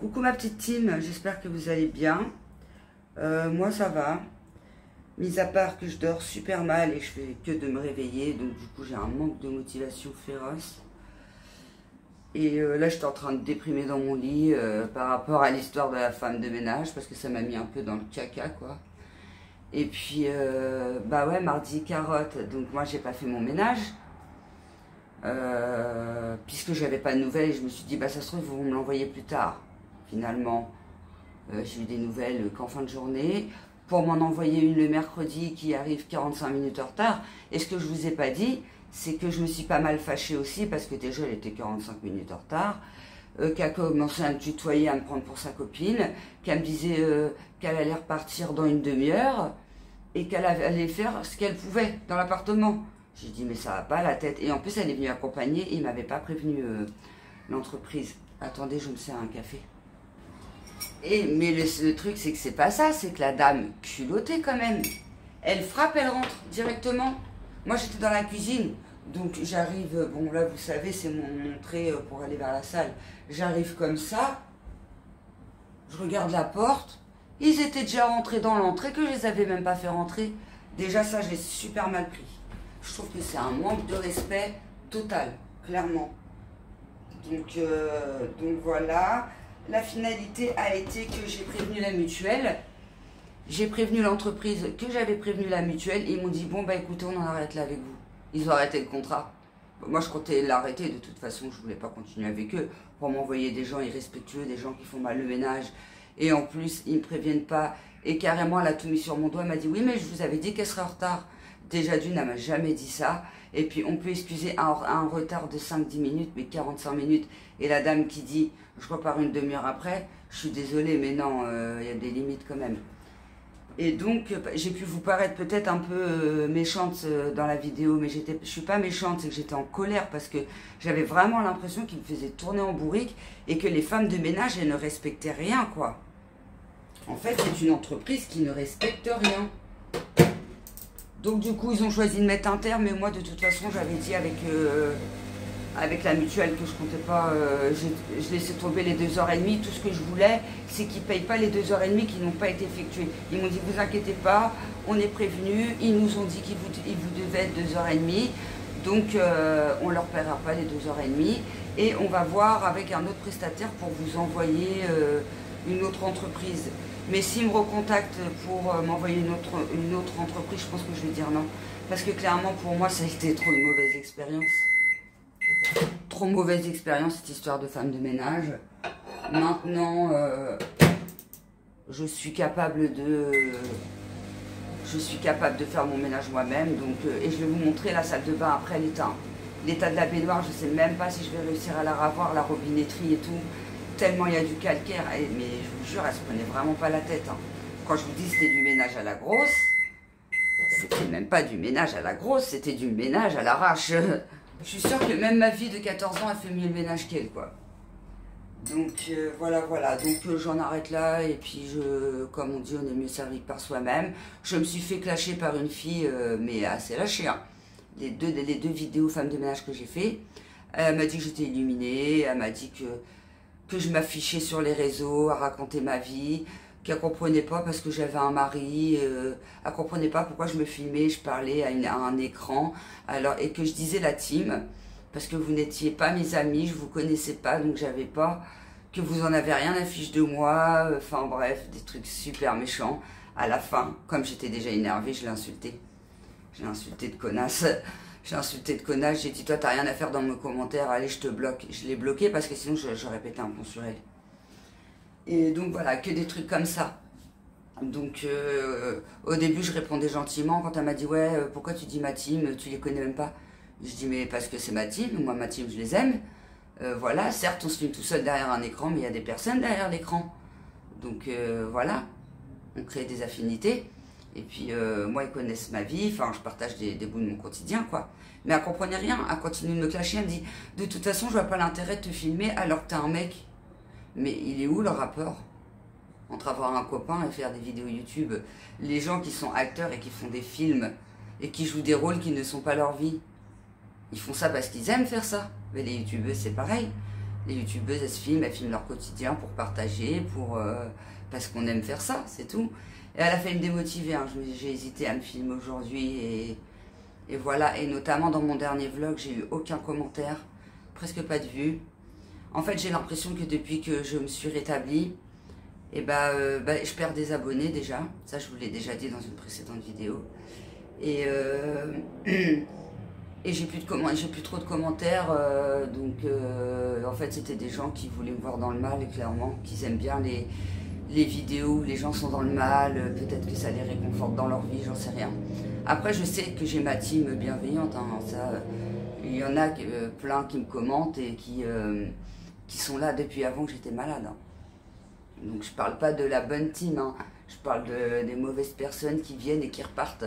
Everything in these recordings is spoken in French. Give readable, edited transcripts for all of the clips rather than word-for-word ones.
Coucou ma petite team, j'espère que vous allez bien. Moi ça va, mis à part que je dors super mal et je fais que de me réveiller, donc du coup j'ai un manque de motivation féroce. Et là j'étais en train de déprimer dans mon lit par rapport à l'histoire de la femme de ménage, parce que ça m'a mis un peu dans le caca quoi. Et puis bah ouais, mardi carotte, donc moi j'ai pas fait mon ménage. Puisque j'avais pas de nouvelles, je me suis dit bah ça se trouve ils vont me l'envoyer plus tard. Finalement j'ai eu des nouvelles qu'en fin de journée, pour m'en envoyer une le mercredi qui arrive 45 minutes en retard. Et ce que je vous ai pas dit, c'est que je me suis pas mal fâchée aussi, parce que déjà elle était 45 minutes en retard, qu'elle a commencé à me tutoyer, à me prendre pour sa copine, qu'elle me disait qu'elle allait repartir dans une demi-heure et qu'elle allait faire ce qu'elle pouvait dans l'appartement. J'ai dit mais ça va pas la tête. Et en plus elle est venue accompagner et il m'avait pas prévenu l'entreprise. Attendez, je me sers un café. Mais le truc c'est que c'est pas ça, c'est que la dame culottée quand même. Elle frappe, elle rentre directement. Moi j'étais dans la cuisine, donc j'arrive, bon là vous savez c'est mon entrée pour aller vers la salle. J'arrive comme ça, je regarde la porte, ils étaient déjà rentrés dans l'entrée que je les avais même pas fait rentrer. Déjà ça je l'ai super mal pris. Je trouve que c'est un manque de respect total, clairement. Donc voilà, la finalité a été que j'ai prévenu la mutuelle. J'ai prévenu l'entreprise que j'avais prévenu la mutuelle. Ils m'ont dit bon bah écoutez, on en arrête là avec vous. Ils ont arrêté le contrat. Moi je comptais l'arrêter, de toute façon je voulais pas continuer avec eux pour m'envoyer des gens irrespectueux, des gens qui font mal le ménage. Et en plus ils me préviennent pas. Et carrément elle a tout mis sur mon doigt, elle m'a dit oui mais je vous avais dit qu'elle serait en retard. Déjà d'une, elle m'a jamais dit ça. Et puis on peut excuser un retard de 5-10 minutes, mais 45 minutes. Et la dame qui dit je repars une demi-heure après, je suis désolée mais non, il y a des limites quand même. Et donc, j'ai pu vous paraître peut-être un peu méchante dans la vidéo, mais je suis pas méchante, c'est que j'étais en colère parce que j'avais vraiment l'impression qu'ils me faisaient tourner en bourrique et que les femmes de ménage, elles ne respectaient rien, quoi. En fait, c'est une entreprise qui ne respecte rien. Donc, du coup, ils ont choisi de mettre un terme, mais moi, de toute façon, j'avais dit avec la mutuelle que je comptais pas, je laissais tomber les 2h30. Tout ce que je voulais, c'est qu'ils ne payent pas les 2h30 qui n'ont pas été effectuées. Ils m'ont dit, vous inquiétez pas, on est prévenus. Ils nous ont dit qu'ils vous devaient être 2h30. Donc, on ne leur paiera pas les 2h30. Et on va voir avec un autre prestataire pour vous envoyer une autre entreprise. Mais s'ils me recontactent pour m'envoyer une autre entreprise, je pense que je vais dire non. Parce que clairement, pour moi, ça a été trop une mauvaise expérience. Trop mauvaise expérience cette histoire de femme de ménage. Maintenant je suis capable de faire mon ménage moi-même, donc et je vais vous montrer la salle de bain après l'état de la baignoire. Je sais même pas si je vais réussir à la ravoir, la robinetterie et tout, tellement il y a du calcaire. Mais je vous jure, elle se prenait vraiment pas la tête hein. Quand je vous dis c'était du ménage à la grosse, c'était même pas du ménage à la grosse, c'était du ménage à l'arrache. Je suis sûre que même ma fille de 14 ans a fait mieux le ménage qu'elle, quoi. Donc voilà. Donc j'en arrête là. Et puis comme on dit, on est mieux servi que par soi-même. Je me suis fait clasher par une fille, mais assez lâchée. Hein. Les deux vidéos femmes de ménage que j'ai fait. Elle m'a dit que j'étais illuminée. Elle m'a dit que je m'affichais sur les réseaux à raconter ma vie. Qu'elle comprenait pas parce que j'avais un mari, elle comprenait pas pourquoi je me filmais, je parlais à un écran, alors, et que je disais la team, parce que vous n'étiez pas mes amis, je vous connaissais pas, donc j'avais pas, que vous en avez rien à fiche de moi, enfin bref, des trucs super méchants. À la fin, comme j'étais déjà énervée, je l'ai insulté. Je l'ai insulté de connasse. J'ai dit toi t'as rien à faire dans mes commentaires, allez je te bloque. Je l'ai bloqué parce que sinon j'aurais pété un pont sur elle. Et donc voilà, que des trucs comme ça. Donc au début je répondais gentiment. Quand elle m'a dit ouais pourquoi tu dis ma team, tu les connais même pas. Je dis mais parce que c'est ma team, moi ma team je les aime. Voilà, certes on se filme tout seul derrière un écran, mais il y a des personnes derrière l'écran. Donc voilà, on crée des affinités. Et puis moi ils connaissent ma vie, enfin je partage des bouts de mon quotidien quoi. Mais elle comprenait rien, elle continue de me clasher, elle me dit de toute façon je vois pas l'intérêt de te filmer alors que t'es un mec. Mais il est où le rapport entre avoir un copain et faire des vidéos YouTube? Les gens qui sont acteurs et qui font des films et qui jouent des rôles qui ne sont pas leur vie, ils font ça parce qu'ils aiment faire ça. Mais les youtubeurs c'est pareil. Les youtubeuses, elles filment leur quotidien pour partager, parce qu'on aime faire ça, c'est tout. Et elle a fait me démotiver, hein. J'ai hésité à me filmer aujourd'hui et voilà. Et notamment dans mon dernier vlog, j'ai eu aucun commentaire, presque pas de vues. En fait, j'ai l'impression que depuis que je me suis rétablie, je perds des abonnés déjà. Ça, je vous l'ai déjà dit dans une précédente vidéo. Et, et j'ai plus trop de commentaires. En fait, c'était des gens qui voulaient me voir dans le mal, clairement, qui aiment bien les vidéos où les gens sont dans le mal. Peut-être que ça les réconforte dans leur vie, j'en sais rien. Après, je sais que j'ai ma team bienveillante. Hein, ça, il y en a plein qui me commentent et qui sont là depuis avant que j'étais malade. Hein. Donc je parle pas de la bonne team, hein. Je parle des mauvaises personnes qui viennent et qui repartent.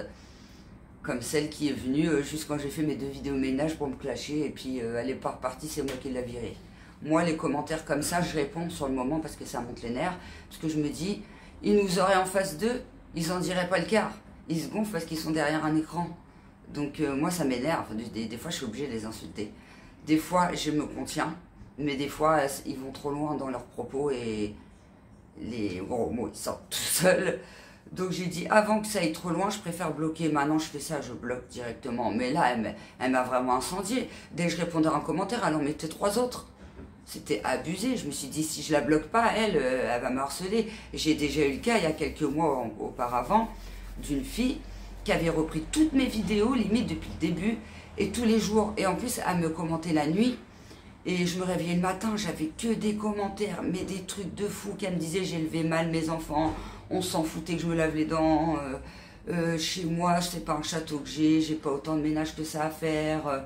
Comme celle qui est venue juste quand j'ai fait mes 2 vidéos ménage pour me clasher et puis elle est pas repartie, c'est moi qui l'ai virée. Moi, les commentaires comme ça, je réponds sur le moment parce que ça monte les nerfs. Parce que je me dis, ils nous auraient en face d'eux, ils en diraient pas le quart. Ils se gonflent parce qu'ils sont derrière un écran. Donc moi, ça m'énerve. Des fois, je suis obligée de les insulter. Des fois, je me contiens. Mais des fois, ils vont trop loin dans leurs propos et les gros mots, ils sortent tout seuls. Donc j'ai dit, avant que ça aille trop loin, je préfère bloquer. Maintenant, je fais ça, je bloque directement. Mais là, elle m'a vraiment incendié. Dès que je répondais à un commentaire, elle en mettait 3 autres. C'était abusé. Je me suis dit, si je la bloque pas, elle va me harceler. J'ai déjà eu le cas, il y a quelques mois auparavant, d'une fille qui avait repris toutes mes vidéos, limite depuis le début, et tous les jours. Et en plus, elle me commentait la nuit. Et je me réveillais le matin, j'avais que des commentaires, mais des trucs de fou qu'elle me disait, j'ai élevé mal mes enfants, on s'en foutait que je me lave les dents, chez moi, c'est pas un château que j'ai pas autant de ménage que ça à faire,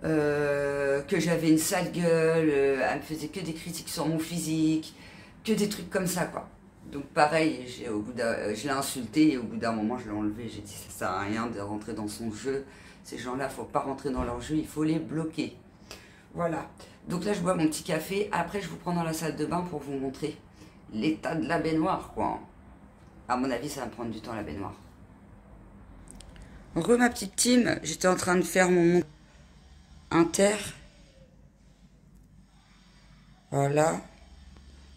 que j'avais une sale gueule, elle me faisait que des critiques sur mon physique, que des trucs comme ça, quoi. Donc pareil, je l'ai insulté et au bout d'un moment, je l'ai enlevé, j'ai dit, ça sert à rien de rentrer dans son jeu, ces gens-là, faut pas rentrer dans leur jeu, il faut les bloquer. Voilà, donc là je bois mon petit café, après je vous prends dans la salle de bain pour vous montrer l'état de la baignoire, quoi. À mon avis, ça va me prendre du temps, la baignoire. Ma petite team, j'étais en train de faire mon inter. Voilà.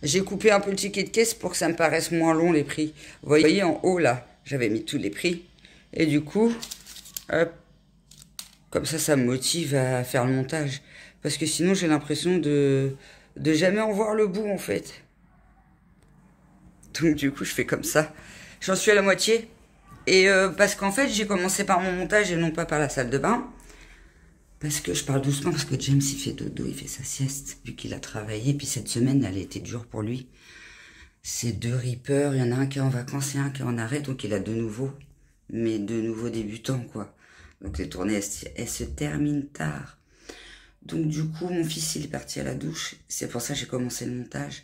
J'ai coupé un peu le ticket de caisse pour que ça me paraisse moins long les prix. Vous voyez en haut là, j'avais mis tous les prix. Et du coup, hop, comme ça me motive à faire le montage. Parce que sinon, j'ai l'impression de jamais en voir le bout, en fait. Donc, du coup, je fais comme ça. J'en suis à la moitié. Et parce qu'en fait, j'ai commencé par mon montage et non pas par la salle de bain. Parce que je parle doucement, parce que James, il fait dodo, il fait sa sieste, vu qu'il a travaillé. Puis cette semaine, elle a été dure pour lui. C'est 2 rippers. Il y en a un qui est en vacances et un qui est en arrêt. Donc, il a 2 nouveaux. Mais 2 nouveaux débutants, quoi. Donc, les tournées, elles se terminent tard. Donc du coup, mon fils, il est parti à la douche. C'est pour ça que j'ai commencé le montage.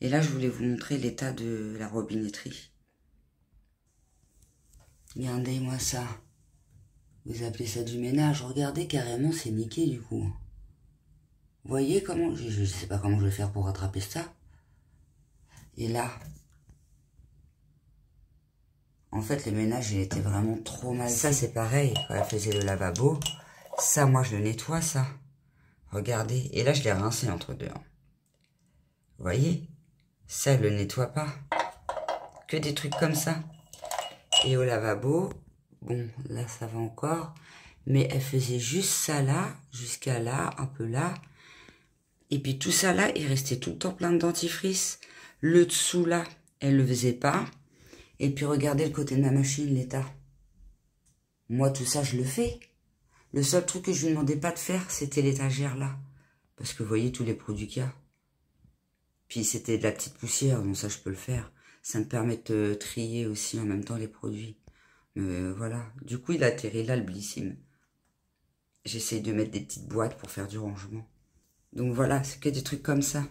Et là, je voulais vous montrer l'état de la robinetterie. Regardez-moi ça. Vous appelez ça du ménage. Regardez, carrément, c'est niqué du coup. Vous voyez comment... Je sais pas comment je vais faire pour rattraper ça. Et là... En fait, le ménage, il était vraiment trop mal. Ça, c'est pareil. Quand elle faisait le lavabo. Ça, moi, je le nettoie, ça. Regardez, et là je l'ai rincé entre deux. Vous voyez, ça elle le nettoie pas. Que des trucs comme ça. Et au lavabo, bon là ça va encore. Mais elle faisait juste ça là, jusqu'à là, un peu là. Et puis tout ça là, il restait tout le temps plein de dentifrice. Le dessous là, elle le faisait pas. Et puis regardez le côté de ma machine, l'état. Moi tout ça je le fais. Le seul truc que je lui demandais pas de faire, c'était l'étagère là. Parce que vous voyez tous les produits qu'il y a. Puis c'était de la petite poussière, donc ça je peux le faire. Ça me permet de trier aussi en même temps les produits. Voilà. Du coup, il a atterri là, le Blissim. J'essaye de mettre des petites boîtes pour faire du rangement. Donc voilà, c'est que des trucs comme ça.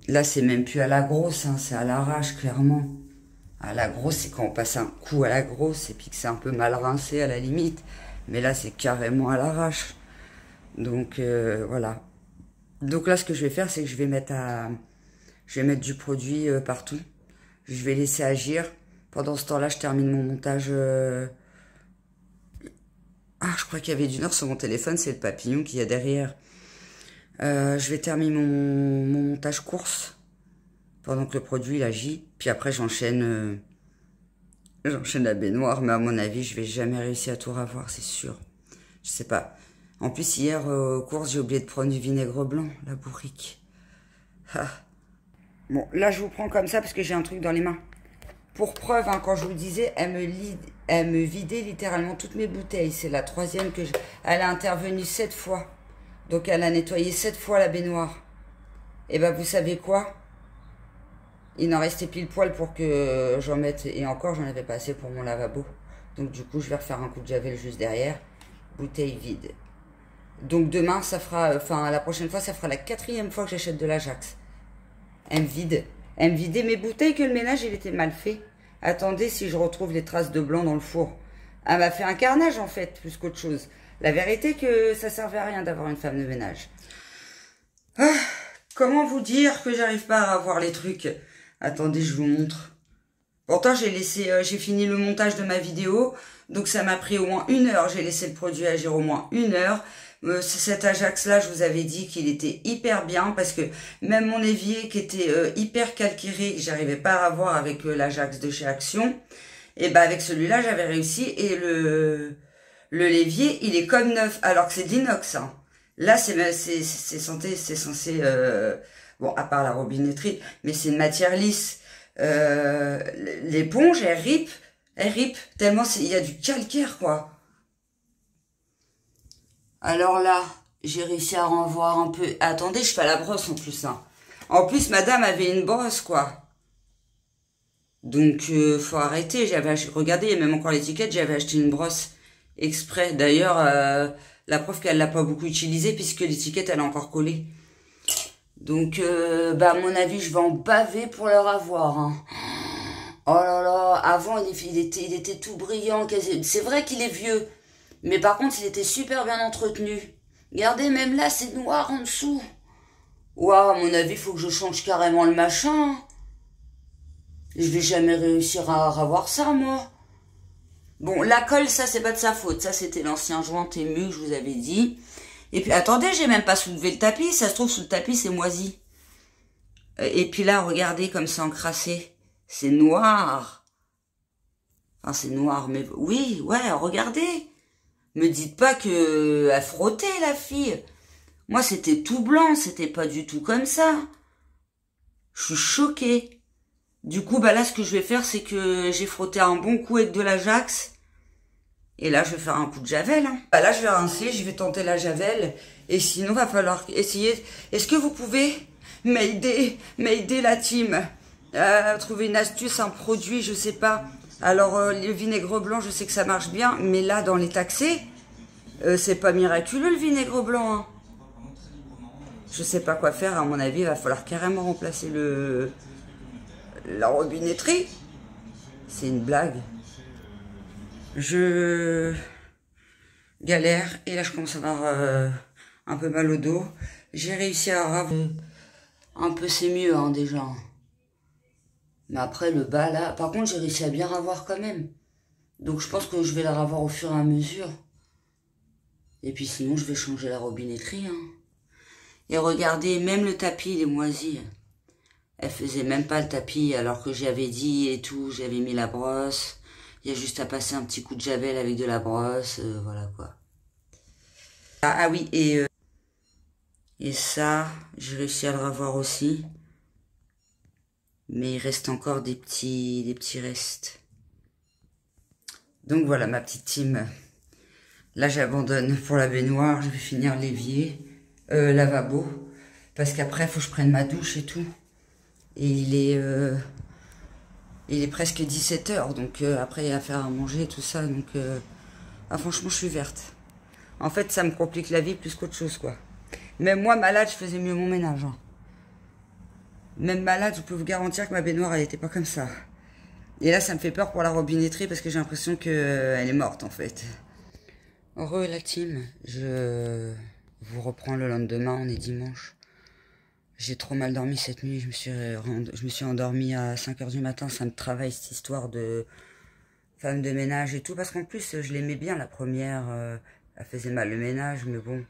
Là, c'est même plus à la grosse, hein, c'est à l'arrache, clairement. À la grosse, c'est quand on passe un coup à la grosse et puis que c'est un peu mal rincé à la limite. Mais là, c'est carrément à l'arrache. Donc, voilà. Donc là, ce que je vais faire, c'est que je vais mettre du produit partout. Je vais laisser agir. Pendant ce temps-là, je termine mon montage. Ah, je crois qu'il y avait du Nord sur mon téléphone, c'est le papillon qu'il y a derrière. Je vais terminer mon montage course pendant que le produit il agit. Puis après, j'enchaîne la baignoire, mais à mon avis, je vais jamais réussir à tout revoir, c'est sûr. Je sais pas. En plus, hier, aux courses, j'ai oublié de prendre du vinaigre blanc, la bourrique. Ah. Bon, là, je vous prends comme ça parce que j'ai un truc dans les mains. Pour preuve, hein, quand je vous disais, elle me vidait littéralement toutes mes bouteilles. C'est la 3e que elle a intervenu 7 fois. Donc, elle a nettoyé 7 fois la baignoire. Et ben, vous savez quoi? Il en restait pile poil pour que j'en mette. Et encore, j'en avais pas assez pour mon lavabo. Donc, du coup, je vais refaire un coup de javel juste derrière. Bouteille vide. Donc, demain, ça fera... Enfin, la prochaine fois, ça fera la 4e fois que j'achète de l'Ajax. Elle me vide. Elle me vidait mes bouteilles que le ménage, il était mal fait. Attendez si je retrouve les traces de blanc dans le four. Elle m'a fait un carnage, en fait, plus qu'autre chose. La vérité que ça servait à rien d'avoir une femme de ménage. Ah, comment vous dire que j'arrive pas à avoir les trucs? Attendez, je vous montre. Pourtant, j'ai fini le montage de ma vidéo. Donc, ça m'a pris au moins 1 heure. J'ai laissé le produit agir au moins 1 heure. Cet Ajax-là, je vous avais dit qu'il était hyper bien parce que même mon évier qui était hyper calcaire, que j'arrivais pas à avoir avec l'Ajax de chez Action, et ben avec celui-là, j'avais réussi et le l'évier, il est comme neuf alors que c'est d'inox. Hein. Là, c'est censé bon, à part la robinetterie, mais c'est une matière lisse. L'éponge, elle rip tellement il y a du calcaire quoi. Alors là, j'ai réussi à en voir un peu. Attendez, je fais à la brosse en plus. Hein. En plus, madame avait une brosse, quoi. Donc, faut arrêter. Regardez, il y a même encore l'étiquette, j'avais acheté une brosse exprès. D'ailleurs, la preuve qu'elle l'a pas beaucoup utilisée, puisque l'étiquette, elle est encore collée. Donc, bah, à mon avis, je vais en baver pour leur avoir. Hein. Oh là là, avant, il était tout brillant. C'est vrai qu'il est vieux. Mais par contre, il était super bien entretenu. Regardez, même là, c'est noir en dessous. Ouah, à mon avis, il faut que je change carrément le machin. Je vais jamais réussir à revoir ça, moi. Bon, la colle, ça, c'est pas de sa faute. Ça, c'était l'ancien joint ému que je vous avais dit. Et puis, attendez, j'ai même pas soulevé le tapis. Ça se trouve, sous le tapis, c'est moisi. Et puis là, regardez comme c'est encrassé. C'est noir. Enfin, c'est noir, mais... Oui, ouais, regardez. Me dites pas que elle frottait, la fille. Moi, c'était tout blanc, c'était pas du tout comme ça. Je suis choquée. Du coup, bah là, ce que je vais faire, c'est que j'ai frotté un bon coup avec de l'Ajax. Et là, je vais faire un coup de javel. Hein. Bah là, je vais rincer, je vais tenter la javel. Et sinon, va falloir essayer... Est-ce que vous pouvez m'aider la team trouver une astuce, un produit, je sais pas... Alors, le vinaigre blanc, je sais que ça marche bien, mais là, dans les taxés, c'est pas miraculeux, le vinaigre blanc. Hein. Je sais pas quoi faire, à mon avis, il va falloir carrément remplacer la robinetterie. C'est une blague. Je galère, et là, je commence à avoir un peu mal au dos. J'ai réussi à avoir... Un peu, c'est mieux, hein, déjà. Mais après, le bas, là... Par contre, j'ai réussi à bien ravoir quand même. Donc, je pense que je vais la ravoir au fur et à mesure. Et puis, sinon, je vais changer la robinetterie. Hein. Et regardez, même le tapis, il est moisi. Elle faisait même pas le tapis, alors que j'avais dit et tout. J'avais mis la brosse. Il y a juste à passer un petit coup de javel avec de la brosse. Voilà, quoi. Ah oui, et ça, j'ai réussi à le ravoir aussi. Mais il reste encore des petits restes. Donc voilà ma petite team. Là j'abandonne pour la baignoire. Je vais finir l'évier, lavabo. Parce qu'après il faut que je prenne ma douche et tout. Et il est presque 17 h. Donc après il y a à faire à manger et tout ça. Donc ah, franchement je suis verte. En fait ça me complique la vie plus qu'autre chose quoi. Même moi malade je faisais mieux mon ménage. Hein. Même malade, je peux vous garantir que ma baignoire, elle était pas comme ça. Et là, ça me fait peur pour la robinetterie parce que j'ai l'impression qu'elle est morte, en fait. Heureux, la team. Je vous reprends le lendemain, on est dimanche. J'ai trop mal dormi cette nuit. Je me suis endormie à 5 h du matin. Ça me travaille, cette histoire de femme de ménage et tout. Parce qu'en plus, je l'aimais bien, la première. Elle faisait mal le ménage, mais bon.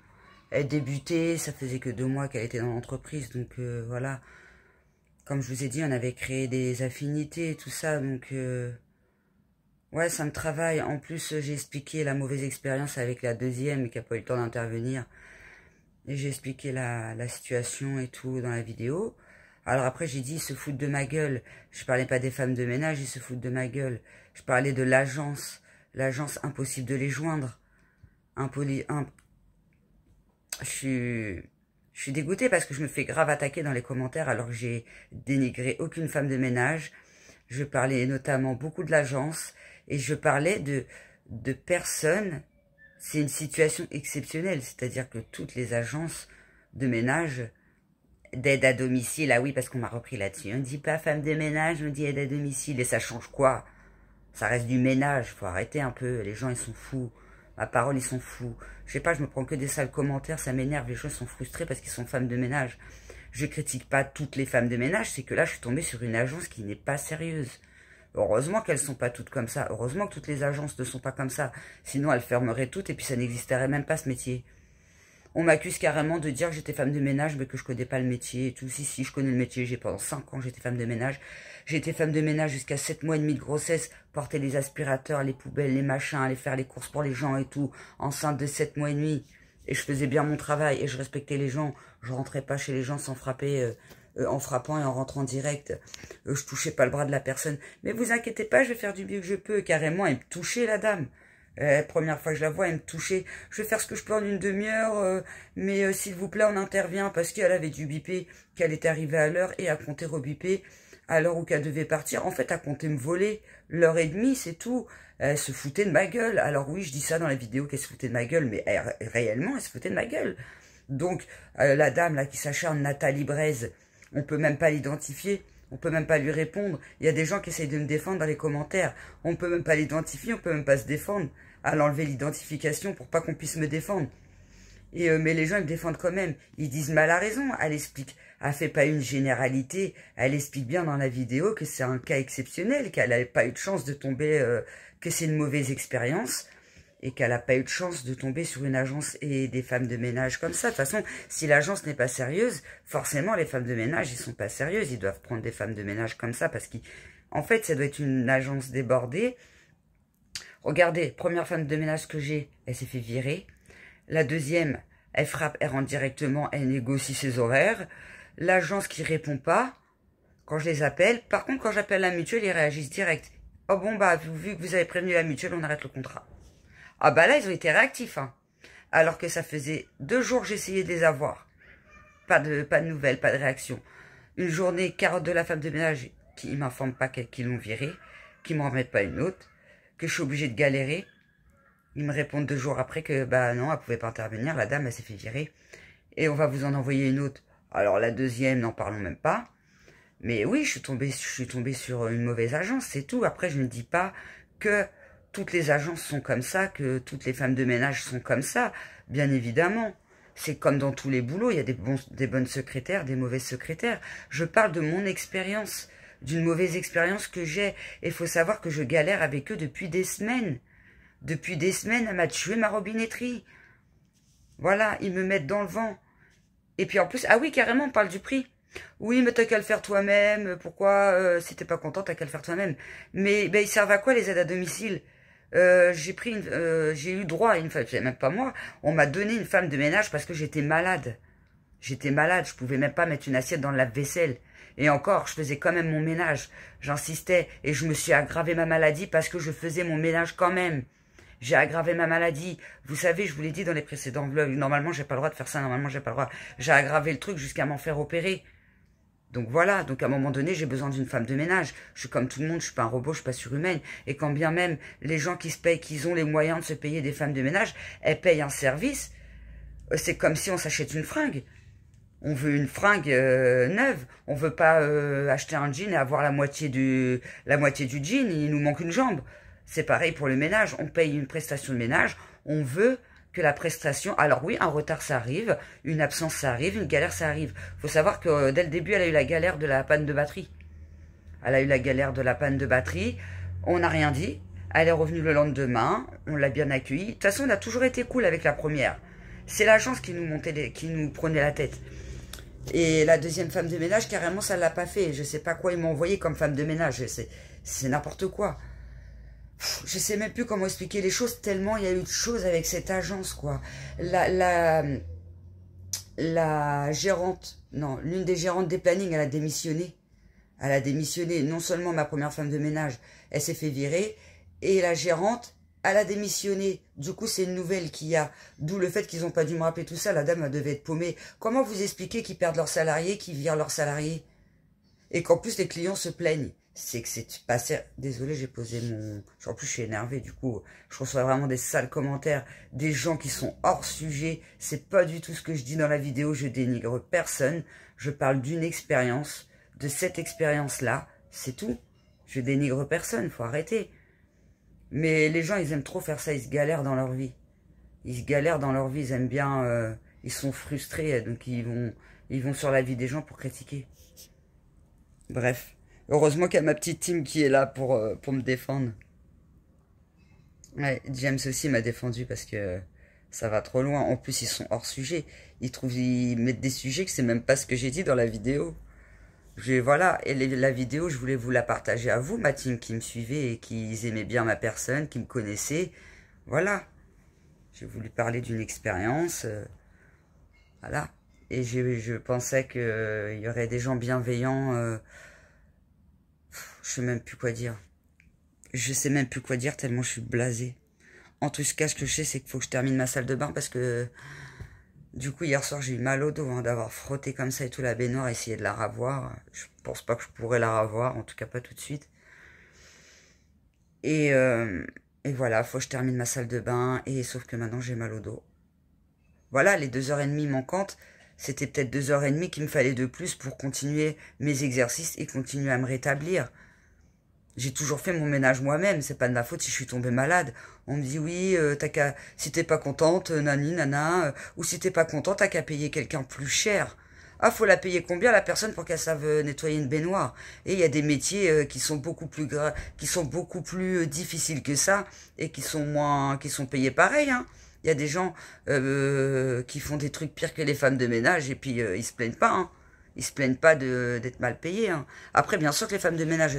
Elle débutait, ça faisait que 2 mois qu'elle était dans l'entreprise, donc voilà. Comme je vous ai dit, on avait créé des affinités et tout ça, donc ouais, ça me travaille. En plus, j'ai expliqué la mauvaise expérience avec la deuxième qui n'a pas eu le temps d'intervenir. Et j'ai expliqué la situation et tout dans la vidéo. Alors après, j'ai dit, ils se foutent de ma gueule. Je parlais pas des femmes de ménage, ils se foutent de ma gueule. Je parlais de l'agence. L'agence, impossible de les joindre. Je suis dégoûtée parce que je me fais grave attaquer dans les commentaires alors que j'ai dénigré aucune femme de ménage. Je parlais notamment beaucoup de l'agence et je parlais de personnes. C'est une situation exceptionnelle, c'est-à-dire que toutes les agences de ménage, d'aide à domicile, ah oui, parce qu'on m'a repris là-dessus, on ne dit pas femme de ménage, on dit aide à domicile, et ça change quoi? Ça reste du ménage, faut arrêter un peu, les gens ils sont fous, ma parole ils sont fous, je sais pas, je me prends que des sales commentaires, ça m'énerve, les gens sont frustrés parce qu'ils sont femmes de ménage. Je critique pas toutes les femmes de ménage, c'est que là je suis tombée sur une agence qui n'est pas sérieuse. Heureusement qu'elles sont pas toutes comme ça. Heureusement que toutes les agences ne sont pas comme ça. Sinon, elles fermeraient toutes et puis ça n'existerait même pas ce métier. On m'accuse carrément de dire que j'étais femme de ménage mais que je connais pas le métier et tout. Si, je connais le métier. J'ai pendant 5 ans, j'étais femme de ménage. J'ai été femme de ménage jusqu'à 7 mois et demi de grossesse. Porter les aspirateurs, les poubelles, les machins, aller faire les courses pour les gens et tout. Enceinte de 7 mois et demi. Et je faisais bien mon travail et je respectais les gens. Je rentrais pas chez les gens sans frapper... en frappant et en rentrant direct, je touchais pas le bras de la personne. Mais vous inquiétez pas, je vais faire du mieux que je peux. Carrément, elle me touchait, la dame. Première fois que je la vois, elle me touchait. Je vais faire ce que je peux en une demi-heure, mais s'il vous plaît, on intervient parce qu'elle avait dû biper, qu'elle était arrivée à l'heure et à compter rebiper à l'heure où qu'elle devait partir. En fait, à compter me voler l'heure et demie, c'est tout. Elle se foutait de ma gueule. Alors oui, je dis ça dans la vidéo qu'elle se foutait de ma gueule, mais réellement, elle se foutait de ma gueule. Donc, la dame là qui s'acharne, Nathalie Braise, on peut même pas l'identifier, on peut même pas lui répondre. Il y a des gens qui essayent de me défendre dans les commentaires. On peut même pas l'identifier, on peut même pas se défendre. À l'enlever l'identification pour pas qu'on puisse me défendre. Mais les gens ils me défendent quand même. Ils disent mal à raison. Elle explique, elle fait pas une généralité. Elle explique bien dans la vidéo que c'est un cas exceptionnel, qu'elle n'a pas eu de chance de tomber, que c'est une mauvaise expérience. Et qu'elle n'a pas eu de chance de tomber sur une agence et des femmes de ménage comme ça. De toute façon, si l'agence n'est pas sérieuse, forcément, les femmes de ménage, ils sont pas sérieuses. Ils doivent prendre des femmes de ménage comme ça parce qu'en fait, ça doit être une agence débordée. Regardez, première femme de ménage que j'ai, elle s'est fait virer. La deuxième, elle frappe, elle rentre directement, elle négocie ses horaires. L'agence qui répond pas quand je les appelle. Par contre, quand j'appelle la mutuelle, ils réagissent direct. Oh bon, bah, vu que vous avez prévenu la mutuelle, on arrête le contrat. Ah bah là, ils ont été réactifs, hein. Alors que ça faisait 2 jours que j'essayais de les avoir. Pas de nouvelles, pas de réaction. Une journée, carotte de la femme de ménage qui ne m'informe pas qu'ils l'ont virée, qui ne m'en remettent pas une autre, que je suis obligée de galérer. Ils me répondent 2 jours après que, bah non, elle pouvait pas intervenir, la dame, elle s'est fait virer. Et on va vous en envoyer une autre. Alors la deuxième, n'en parlons même pas. Mais oui, je suis tombée sur une mauvaise agence, c'est tout. Après, je ne dis pas que toutes les agences sont comme ça, que toutes les femmes de ménage sont comme ça, bien évidemment. C'est comme dans tous les boulots, il y a des bonnes secrétaires, des mauvaises secrétaires. Je parle de mon expérience, d'une mauvaise expérience que j'ai. Et il faut savoir que je galère avec eux depuis des semaines. Depuis des semaines, elle m'a tué ma robinetterie. Voilà, ils me mettent dans le vent. Et puis en plus, ah oui, carrément, on parle du prix. Oui, mais t'as qu'à le faire toi-même. Pourquoi, si t'es pas content, t'as qu'à le faire toi-même. Mais ben, ils servent à quoi les aides à domicile? J'ai eu droit à une femme, même pas moi, on m'a donné une femme de ménage parce que j'étais malade. J'étais malade, je pouvais même pas mettre une assiette dans le lave-vaisselle. Et encore, je faisais quand même mon ménage. J'insistais et je me suis aggravé ma maladie parce que je faisais mon ménage quand même. J'ai aggravé ma maladie. Vous savez, je vous l'ai dit dans les précédents vlogs, normalement j'ai pas le droit de faire ça, normalement j'ai pas le droit. J'ai aggravé le truc jusqu'à m'en faire opérer. Donc voilà, donc à un moment donné, j'ai besoin d'une femme de ménage. Je suis comme tout le monde, je suis pas un robot, je suis pas surhumaine. Et quand bien même les gens qui se payent, qui ont les moyens de se payer des femmes de ménage, elles payent un service. C'est comme si on s'achète une fringue. On veut une fringue neuve. On veut pas acheter un jean et avoir la moitié du jean. Il nous manque une jambe. C'est pareil pour le ménage. On paye une prestation de ménage. On veut que la prestation... Alors oui, un retard, ça arrive. Une absence, ça arrive. Une galère, ça arrive. Il faut savoir que dès le début, elle a eu la galère de la panne de batterie. Elle a eu la galère de la panne de batterie. On n'a rien dit. Elle est revenue le lendemain, on l'a bien accueillie. De toute façon, on a toujours été cool avec la première. C'est l'agence qui qui nous prenait la tête. Et la deuxième femme de ménage, carrément, ça l'a pas fait. Je sais pas quoi ils m'ont envoyé comme femme de ménage. C'est n'importe quoi. Je sais même plus comment expliquer les choses, tellement il y a eu de choses avec cette agence, quoi. La gérante, non, l'une des gérantes des plannings, elle a démissionné. Elle a démissionné. Non seulement ma première femme de ménage, elle s'est fait virer, et la gérante, elle a démissionné. Du coup, c'est une nouvelle qu'il y a. D'où le fait qu'ils n'ont pas dû me rappeler tout ça. La dame, elle devait être paumée. Comment vous expliquer qu'ils perdent leurs salariés, qu'ils virent leurs salariés? Et qu'en plus, les clients se plaignent. C'est que c'est passé... Désolée, j'ai posé mon... En plus, je suis énervée. Du coup, je reçois vraiment des sales commentaires. Des gens qui sont hors sujet. C'est pas du tout ce que je dis dans la vidéo. Je dénigre personne. Je parle d'une expérience. De cette expérience-là. C'est tout. Je dénigre personne. Faut arrêter. Mais les gens, ils aiment trop faire ça, ils se galèrent dans leur vie. Ils se galèrent dans leur vie, ils aiment bien... ils sont frustrés, donc ils vont sur la vie des gens pour critiquer. Bref. Heureusement qu'il y a ma petite team qui est là pour me défendre. Ouais, James aussi m'a défendu parce que ça va trop loin. En plus, ils sont hors sujet. Ils mettent des sujets que c'est même pas ce que j'ai dit dans la vidéo. Voilà, et la vidéo, je voulais vous la partager à vous, ma team qui me suivait et qui aimaient bien ma personne, qui me connaissaient. Voilà, j'ai voulu parler d'une expérience, voilà. Et je pensais qu'il y aurait des gens bienveillants, je sais même plus quoi dire. Je sais même plus quoi dire tellement je suis blasée. En tout cas, ce que je sais, c'est qu'il faut que je termine ma salle de bain parce que... Du coup, hier soir, j'ai eu mal au dos hein, d'avoir frotté comme ça et tout la baignoire, essayer de la ravoir. Je pense pas que je pourrais la ravoir, en tout cas pas tout de suite. Et voilà, faut que je termine ma salle de bain, et sauf que maintenant j'ai mal au dos. Voilà, les 2h30 manquantes, c'était peut-être 2h30 qu'il me fallait de plus pour continuer mes exercices et continuer à me rétablir. J'ai toujours fait mon ménage moi-même, c'est pas de ma faute si je suis tombée malade. On me dit oui, si t'es pas contente, nani, nana, ou si t'es pas contente, t'as qu'à payer quelqu'un plus cher. Ah, faut la payer combien la personne pour qu'elle sache nettoyer une baignoire? Et il y a des métiers qui sont beaucoup plus difficiles que ça et qui sont payés pareil, hein. Il y a des gens qui font des trucs pires que les femmes de ménage et puis ils se plaignent pas, hein. Ils se plaignent pas d'être mal payés, hein. Après, bien sûr que les femmes de ménage,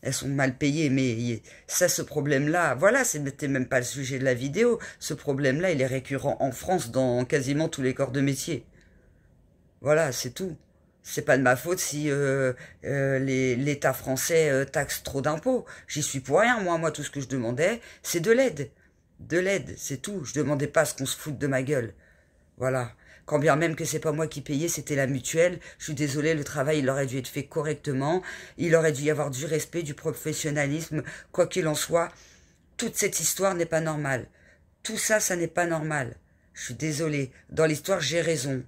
elles sont mal payées, mais ça, ce problème-là, voilà, c'était même pas le sujet de la vidéo. Ce problème-là, il est récurrent en France dans quasiment tous les corps de métier. Voilà, c'est tout. C'est pas de ma faute si l'État français taxe trop d'impôts. J'y suis pour rien, moi, tout ce que je demandais, c'est de l'aide. De l'aide, c'est tout. Je demandais pas à ce qu'on se foute de ma gueule. Voilà. Quand bien même que c'est pas moi qui payais, c'était la mutuelle. Je suis désolée, le travail, il aurait dû être fait correctement. Il aurait dû y avoir du respect, du professionnalisme. Quoi qu'il en soit, toute cette histoire n'est pas normale. Tout ça, ça n'est pas normal. Je suis désolée. Dans l'histoire, j'ai raison.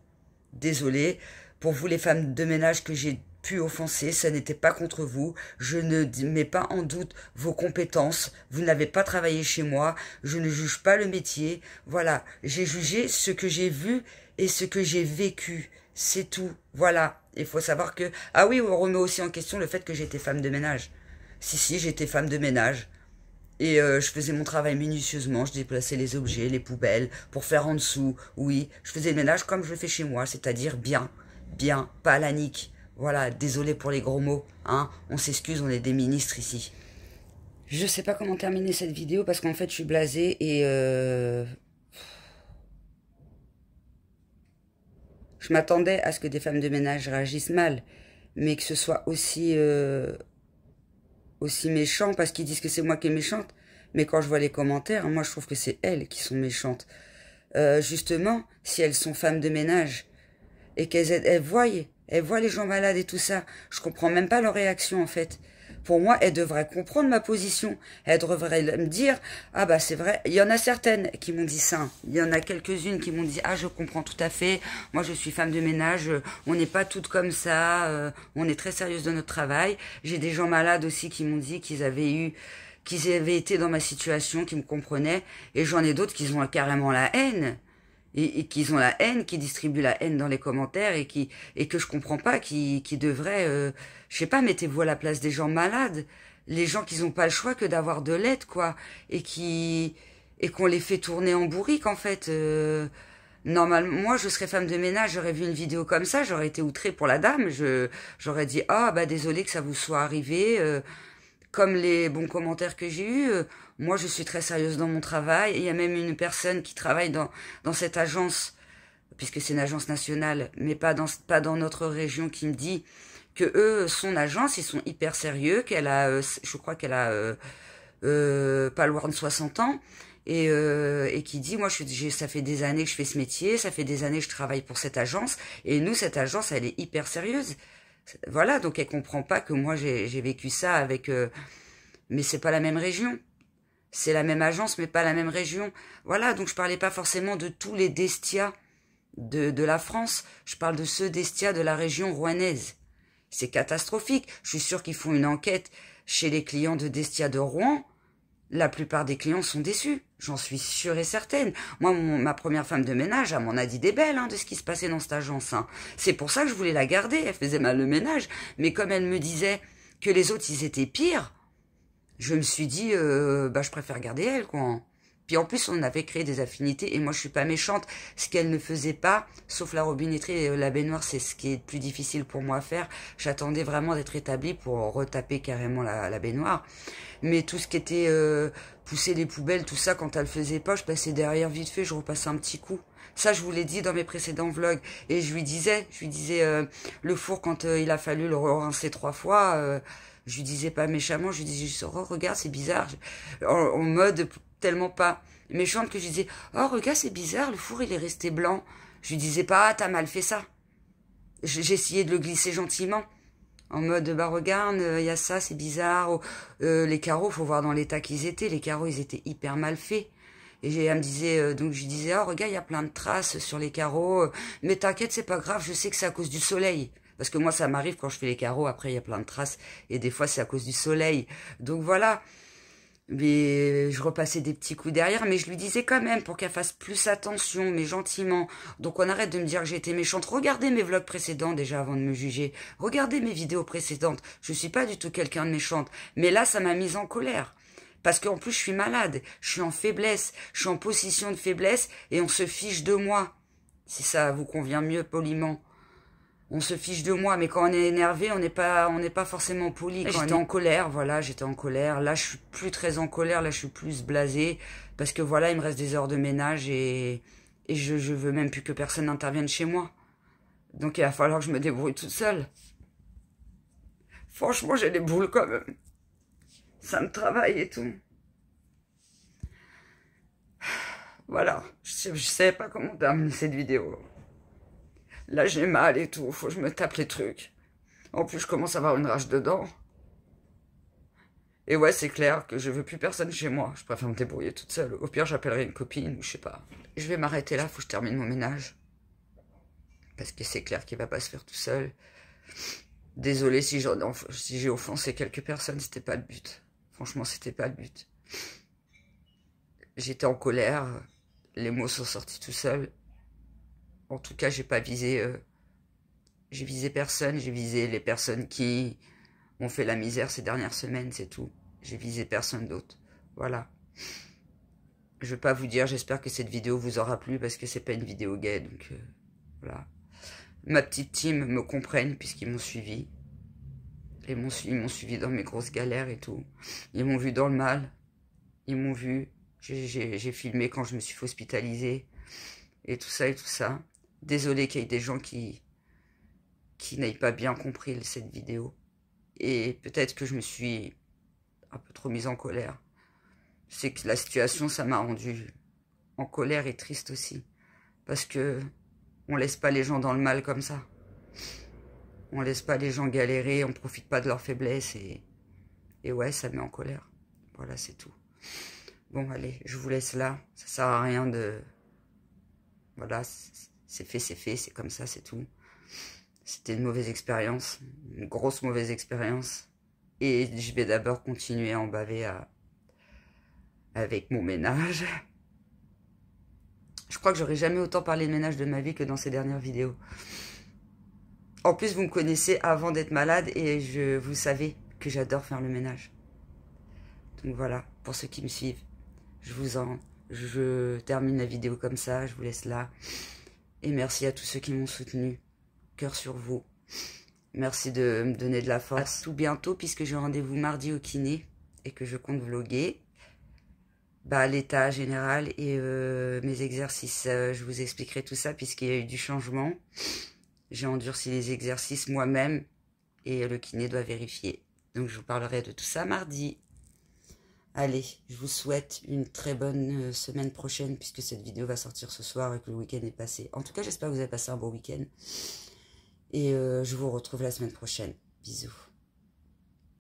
Désolée. Pour vous, les femmes de ménage que j'ai pu offenser, ça n'était pas contre vous. Je ne mets pas en doute vos compétences. Vous n'avez pas travaillé chez moi. Je ne juge pas le métier. Voilà. J'ai jugé ce que j'ai vu et ce que j'ai vécu, c'est tout. Voilà. Il faut savoir que... Ah oui, on remet aussi en question le fait que j'étais femme de ménage. Si, j'étais femme de ménage. Et je faisais mon travail minutieusement. Je déplaçais les objets, les poubelles, pour faire en dessous. Oui, je faisais le ménage comme je le fais chez moi, c'est-à-dire bien. Bien, pas à la nique. Voilà, désolé pour les gros mots. Hein. On s'excuse, on est des ministres ici. Je sais pas comment terminer cette vidéo parce qu'en fait, je suis blasée et... Je m'attendais à ce que des femmes de ménage réagissent mal, mais que ce soit aussi méchant, parce qu'ils disent que c'est moi qui est méchante. Mais quand je vois les commentaires, moi je trouve que c'est elles qui sont méchantes. Justement, si elles sont femmes de ménage, et qu'elles voient les gens malades et tout ça, je comprends même pas leur réaction en fait. Pour moi, elles devraient comprendre ma position. Elles devraient me dire, ah bah c'est vrai, il y en a certaines qui m'ont dit ça. Il y en a quelques-unes qui m'ont dit, ah je comprends tout à fait, moi je suis femme de ménage, on n'est pas toutes comme ça, on est très sérieuse de notre travail. J'ai des gens malades aussi qui m'ont dit qu'ils avaient été dans ma situation, qui me comprenaient, et j'en ai d'autres qui ont carrément la haine. et qu'ils ont la haine, qui distribuent la haine dans les commentaires et que je comprends pas, qui devraient, je sais pas, mettez-vous à la place des gens malades, les gens qui n'ont pas le choix que d'avoir de l'aide, quoi, et qu'on les fait tourner en bourrique, en fait. Normalement, moi, je serais femme de ménage, j'aurais vu une vidéo comme ça, j'aurais été outrée pour la dame, j'aurais dit, ah, bah, désolé que ça vous soit arrivé, comme les bons commentaires que j'ai eus, moi je suis très sérieuse dans mon travail. Et il y a même une personne qui travaille dans cette agence, puisque c'est une agence nationale, mais pas dans notre région, qui me dit que eux, son agence, ils sont hyper sérieux, qu'elle a, je crois qu'elle a pas loin de 60 ans, et qui dit, moi ça fait des années que je fais ce métier, ça fait des années que je travaille pour cette agence, et nous, cette agence, elle est hyper sérieuse. Voilà, donc elle comprend pas que moi j'ai vécu ça avec... mais c'est pas la même région. C'est la même agence, mais pas la même région. Voilà, donc je parlais pas forcément de tous les Destia de la France. Je parle de ceux Destia de la région rouennaise. C'est catastrophique. Je suis sûre qu'ils font une enquête chez les clients de Destia de Rouen. La plupart des clients sont déçus. J'en suis sûre et certaine. Moi, ma première femme de ménage, elle m'en a dit des belles de ce qui se passait dans cette agence. C'est pour ça que je voulais la garder. Elle faisait mal le ménage. Mais comme elle me disait que les autres, ils étaient pires, je me suis dit, bah, je préfère garder elle, quoi. Puis en plus, on avait créé des affinités. Et moi, je suis pas méchante. Ce qu'elle ne faisait pas, sauf la robinetterie et la baignoire, c'est ce qui est le plus difficile pour moi à faire. J'attendais vraiment d'être établie pour retaper carrément la baignoire. Mais tout ce qui était pousser les poubelles, tout ça, quand elle faisait pas, je passais derrière vite fait, je repassais un petit coup. Ça, je vous l'ai dit dans mes précédents vlogs. Et je lui disais, le four, quand il a fallu le rincer 3 fois, je lui disais pas méchamment, je lui disais juste, oh, regarde, c'est bizarre. En mode tellement pas méchante que je disais, oh, regarde, c'est bizarre, le four, il est resté blanc. Je lui disais pas, ah, t'as mal fait ça. J'essayais de le glisser gentiment. En mode, bah regarde, il y a ça, c'est bizarre. Les carreaux, faut voir dans l'état qu'ils étaient. Les carreaux, ils étaient hyper mal faits. Et elle me disait, donc je lui disais, oh regarde, il y a plein de traces sur les carreaux. Mais t'inquiète, c'est pas grave, je sais que c'est à cause du soleil. Parce que moi, ça m'arrive quand je fais les carreaux, après il y a plein de traces. Et des fois, c'est à cause du soleil. Donc voilà. Mais je repassais des petits coups derrière, mais je lui disais quand même pour qu'elle fasse plus attention, mais gentiment. Donc on arrête de me dire que j'étais méchante. Regardez mes vlogs précédents déjà avant de me juger. Regardez mes vidéos précédentes. Je suis pas du tout quelqu'un de méchante. Mais là, ça m'a mise en colère. Parce qu'en plus, je suis malade. Je suis en faiblesse. Je suis en position de faiblesse et on se fiche de moi. Si ça vous convient mieux poliment. On se fiche de moi, mais quand on est énervé, on n'est pas forcément poli. J'étais en colère, voilà, j'étais en colère. Là, je suis plus très en colère, là, je suis plus blasée. Parce que voilà, il me reste des heures de ménage et je veux même plus que personne n'intervienne chez moi. Donc, il va falloir que je me débrouille toute seule. Franchement, j'ai les boules quand même. Ça me travaille et tout. Voilà, je sais pas comment terminer cette vidéo. Là, j'ai mal et tout, faut que je me tape les trucs. En plus, je commence à avoir une rage dedans. Et ouais, c'est clair que je veux plus personne chez moi. Je préfère me débrouiller toute seule. Au pire, j'appellerai une copine ou je sais pas. Je vais m'arrêter là, faut que je termine mon ménage. Parce que c'est clair qu'il va pas se faire tout seul. Désolée si j'ai offensé quelques personnes, c'était pas le but. Franchement, c'était pas le but. J'étais en colère, les mots sont sortis tout seuls. En tout cas, j'ai pas visé... j'ai visé personne, j'ai visé les personnes qui m'ont fait la misère ces dernières semaines, c'est tout. J'ai visé personne d'autre. Voilà. Je vais pas vous dire, j'espère que cette vidéo vous aura plu, parce que c'est pas une vidéo gay, donc voilà. Ma petite team me comprenne, puisqu'ils m'ont suivi. Ils m'ont suivi dans mes grosses galères et tout. Ils m'ont vu dans le mal. Ils m'ont vu. J'ai filmé quand je me suis fait hospitaliser. Et tout ça et tout ça. Désolé qu'il y ait des gens qui n'aient pas bien compris cette vidéo. Et peut-être que je me suis un peu trop mise en colère. C'est que la situation, ça m'a rendu en colère et triste aussi. Parce que on laisse pas les gens dans le mal comme ça. On laisse pas les gens galérer, on profite pas de leur faiblesse. Et ouais, ça me met en colère. Voilà, c'est tout. Bon, allez, je vous laisse là. Ça sert à rien de... Voilà, c'est fait, c'est comme ça, c'est tout. C'était une mauvaise expérience, une grosse mauvaise expérience. Et je vais d'abord continuer à en baver avec mon ménage. Je crois que j'aurais jamais autant parlé de ménage de ma vie que dans ces dernières vidéos. En plus, vous me connaissez avant d'être malade et vous savez que j'adore faire le ménage. Donc voilà, pour ceux qui me suivent, je termine la vidéo comme ça, je vous laisse là. Et merci à tous ceux qui m'ont soutenu. Cœur sur vous. Merci de me donner de la force. À tout bientôt, puisque j'ai rendez-vous mardi au kiné et que je compte vlogger. L'état général et mes exercices. Je vous expliquerai tout ça puisqu'il y a eu du changement. J'ai endurci les exercices moi-même et le kiné doit vérifier. Donc je vous parlerai de tout ça mardi. Allez, je vous souhaite une très bonne semaine prochaine puisque cette vidéo va sortir ce soir et que le week-end est passé. En tout cas, j'espère que vous avez passé un bon week-end. Et je vous retrouve la semaine prochaine. Bisous.